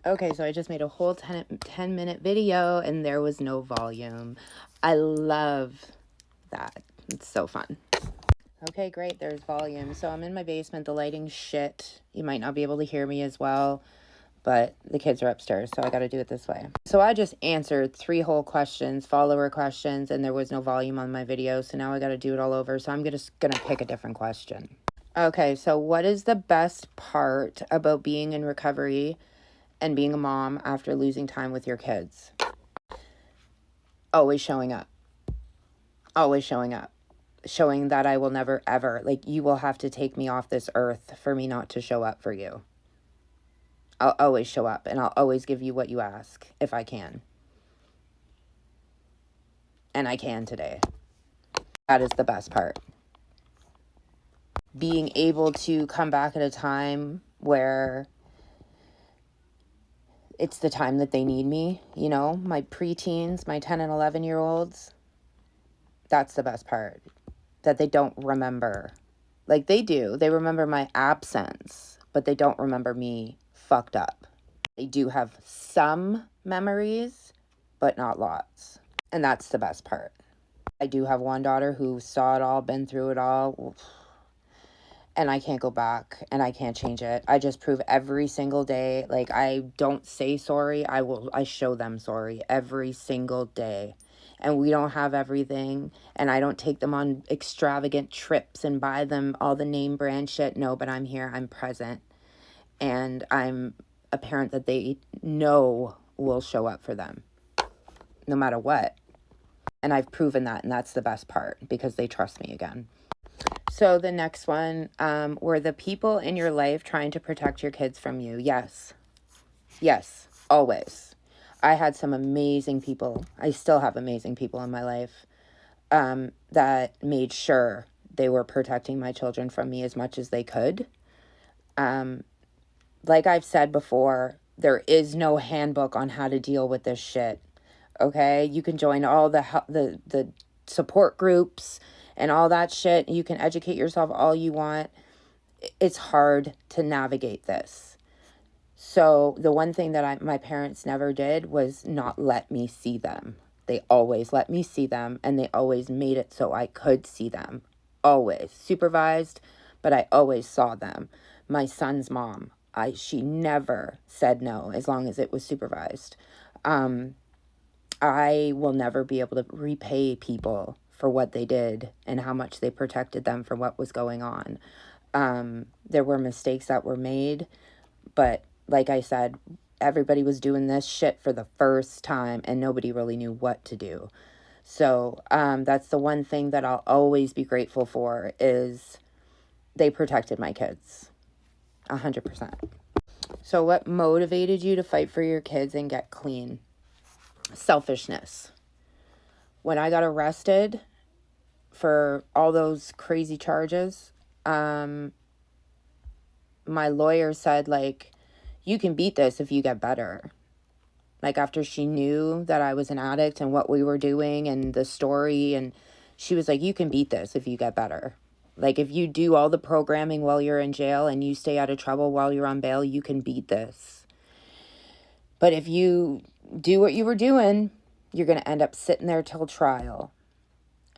Okay, so I just made a whole 10-minute video and there was no volume. I love that. It's so fun. Okay, great. There's volume. So I'm in my basement. The lighting's shit. You might not be able to hear me as well, but the kids are upstairs, so I got to do it this way. So I just answered 3 whole questions, follower questions, and there was no volume on my video, so now I got to do it all over. So I'm just going to pick a different question. Okay, so what is the best part about being in recovery and being a mom after losing time with your kids? Always showing up. Always showing up. Showing that I will never, ever, you will have to take me off this earth for me not to show up for you. I'll always show up, and I'll always give you what you ask, if I can. And I can today. That is the best part. Being able to come back at a time where it's the time that they need me, my preteens, my 10 and 11-year-olds. That's the best part. That they don't remember. They do. They remember my absence, but they don't remember me fucked up. They do have some memories, but not lots. And that's the best part. I do have one daughter who saw it all, been through it all, and I can't go back, and I can't change it. I just prove every single day. I don't say sorry. I show them sorry every single day. And we don't have everything, and I don't take them on extravagant trips and buy them all the name brand shit. No, but I'm here, I'm present, and I'm a parent that they know will show up for them, no matter what. And I've proven that, and that's the best part, because they trust me again. So the next one, were the people in your life trying to protect your kids from you? Yes. Yes, always. I had some amazing people. I still have amazing people in my life that made sure they were protecting my children from me as much as they could. Like I've said before, there is no handbook on how to deal with this shit. Okay? You can join all the support groups and all that shit. You can educate yourself all you want. It's hard to navigate this. So the one thing that my parents never did was not let me see them. They always let me see them, and they always made it so I could see them. Always. Supervised, but I always saw them. My son's mom, she never said no as long as it was supervised. I will never be able to repay people for what they did and how much they protected them from what was going on. There were mistakes that were made, but like I said, everybody was doing this shit for the first time and nobody really knew what to do. So that's the one thing that I'll always be grateful for is they protected my kids. 100%. So what motivated you to fight for your kids and get clean? Selfishness. When I got arrested for all those crazy charges, my lawyer said, you can beat this if you get better. After she knew that I was an addict and what we were doing and the story, and she was like, you can beat this if you get better. If you do all the programming while you're in jail and you stay out of trouble while you're on bail, you can beat this. But if you do what you were doing, you're going to end up sitting there till trial.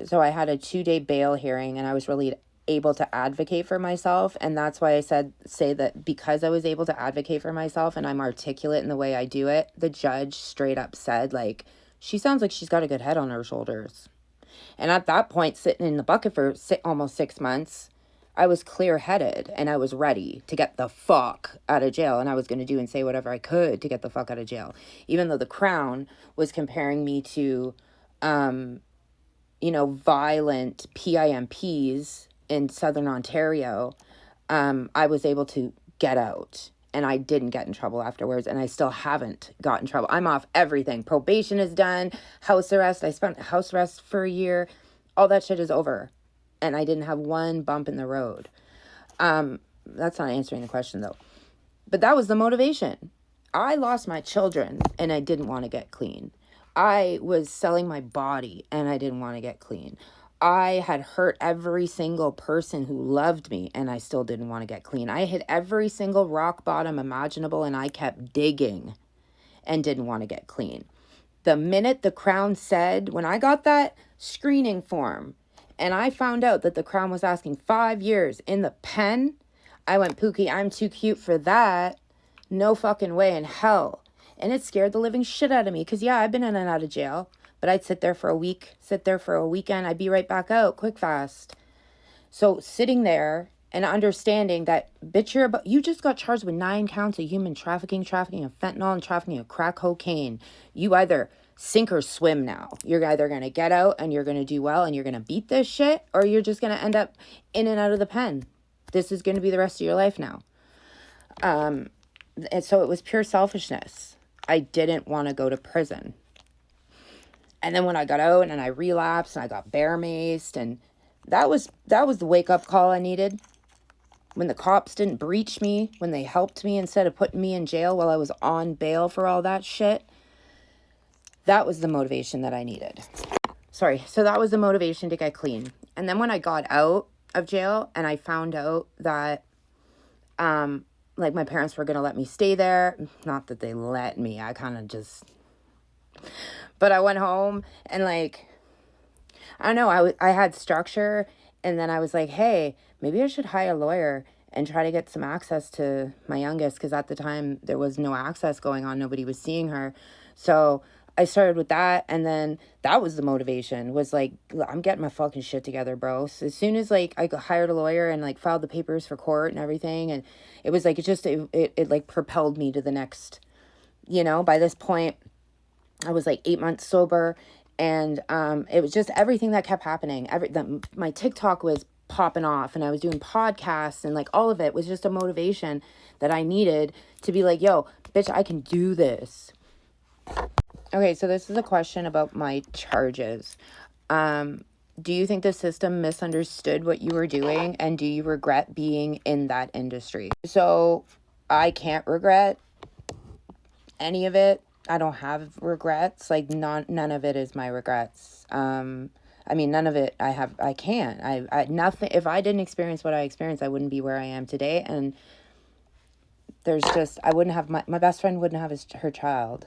So I had a 2-day bail hearing, and I was really able to advocate for myself. And that's why I say that because I was able to advocate for myself and I'm articulate in the way I do it, the judge straight up said, she sounds like she's got a good head on her shoulders. And at that point, sitting in the bucket for almost 6 months, I was clear-headed and I was ready to get the fuck out of jail. And I was going to do and say whatever I could to get the fuck out of jail. Even though the Crown was comparing me to, violent PIMPs in Southern Ontario, I was able to get out, and I didn't get in trouble afterwards, and I still haven't got in trouble. I'm off everything. Probation is done. House arrest. I spent house arrest for a year. All that shit is over, and I didn't have one bump in the road. That's not answering the question, though. But that was the motivation. I lost my children, and I didn't want to get clean. I was selling my body, and I didn't want to get clean. I had hurt every single person who loved me, and I still didn't want to get clean. I hit every single rock bottom imaginable, and I kept digging and didn't want to get clean. The minute the Crown said, when I got that screening form and I found out that the Crown was asking 5 years in the pen, I went, Pookie, I'm too cute for that. No fucking way in hell. And it scared the living shit out of me because, yeah, I've been in and out of jail, but I'd sit there for a week, sit there for a weekend. I'd be right back out quick, fast. So sitting there and understanding that, bitch, you just got charged with 9 counts of human trafficking of fentanyl, and trafficking of crack cocaine. You either sink or swim now. You're either going to get out and you're going to do well and you're going to beat this shit, or you're just going to end up in and out of the pen. This is going to be the rest of your life now. And so it was pure selfishness. I didn't want to go to prison. And then when I got out and I relapsed and I got bear maced, and that was the wake-up call I needed. When the cops didn't breach me, when they helped me instead of putting me in jail while I was on bail for all that shit, that was the motivation that I needed. So that was the motivation to get clean. And then when I got out of jail and I found out that, like, my parents were going to let me stay there. Not that they let me. I kind of just... But I went home and, like, I don't know. I had structure, and then I was like, hey, maybe I should hire a lawyer and try to get some access to my youngest, because at the time there was no access going on. Nobody was seeing her. So I started with that, and then that was the motivation, was like, I'm getting my fucking shit together, bro. So as soon as, like, I hired a lawyer and, like, filed the papers for court and everything, and it was like, it like propelled me to the next, by this point I was like 8 months sober, and it was just everything that kept happening. My TikTok was popping off, and I was doing podcasts, and, like, all of it was just a motivation that I needed to be like, yo, bitch, I can do this. Okay, so this is a question about my charges. Do you think the system misunderstood what you were doing, and do you regret being in that industry? So I can't regret any of it. I don't have regrets. Like, none of it is my regrets. I mean, none of it I can't. Nothing. If I didn't experience what I experienced, I wouldn't be where I am today. And there's just, I wouldn't have, my best friend wouldn't have her child.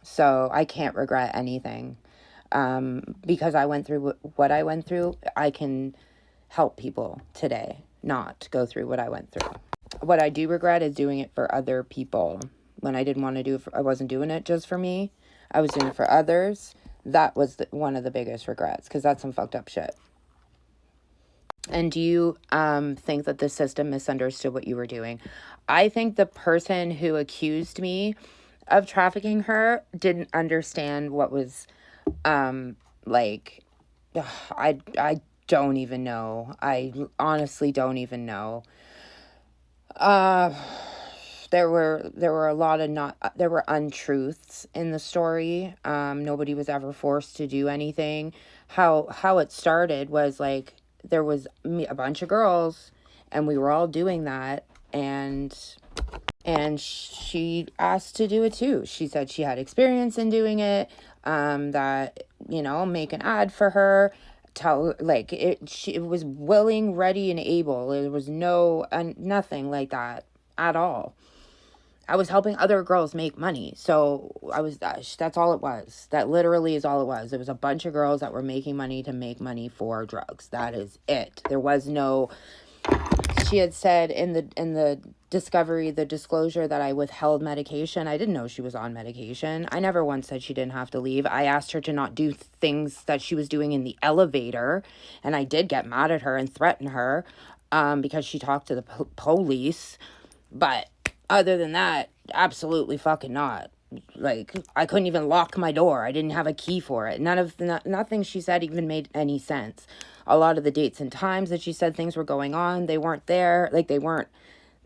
So I can't regret anything. Because I went through what I went through, I can help people today not go through what I went through. What I do regret is doing it for other people. When I didn't want to do it, I wasn't doing it just for me. I was doing it for others. That was one of the biggest regrets, because that's some fucked up shit. And do you think that the system misunderstood what you were doing? I think the person who accused me of trafficking her didn't understand what was, like, I don't even know. I honestly don't even know. There were a lot of there were untruths in the story. Nobody was ever forced to do anything. How it started was, like, there was a bunch of girls, and we were all doing that, and she asked to do it too. She said she had experience in doing it, that, make an ad for her, she was willing, ready, and able. There was nothing like that at all. I was helping other girls make money. So that's all it was. That literally is all it was. It was a bunch of girls that were making money to make money for drugs. That is it. There was no, she had said in the disclosure that I withheld medication. I didn't know she was on medication. I never once said she didn't have to leave. I asked her to not do things that she was doing in the elevator. And I did get mad at her and threaten her, because she talked to the police. But other than that, absolutely fucking not. Like, I couldn't even lock my door. I didn't have a key for it. Nothing she said even made any sense. A lot of the dates and times that she said things were going on, they weren't there. Like, it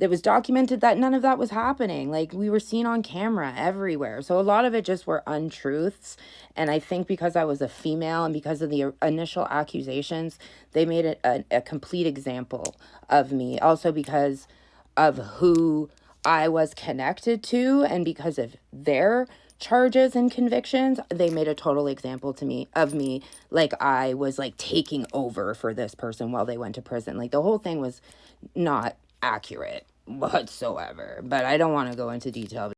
was documented that none of that was happening. Like, we were seen on camera everywhere. So a lot of it just were untruths. And I think because I was a female and because of the initial accusations, they made it a complete example of me. Also because of who I was connected to, and because of their charges and convictions, they made a total example to me of me, like I was like taking over for this person while they went to prison. Like the whole thing was not accurate whatsoever, but I don't want to go into detail.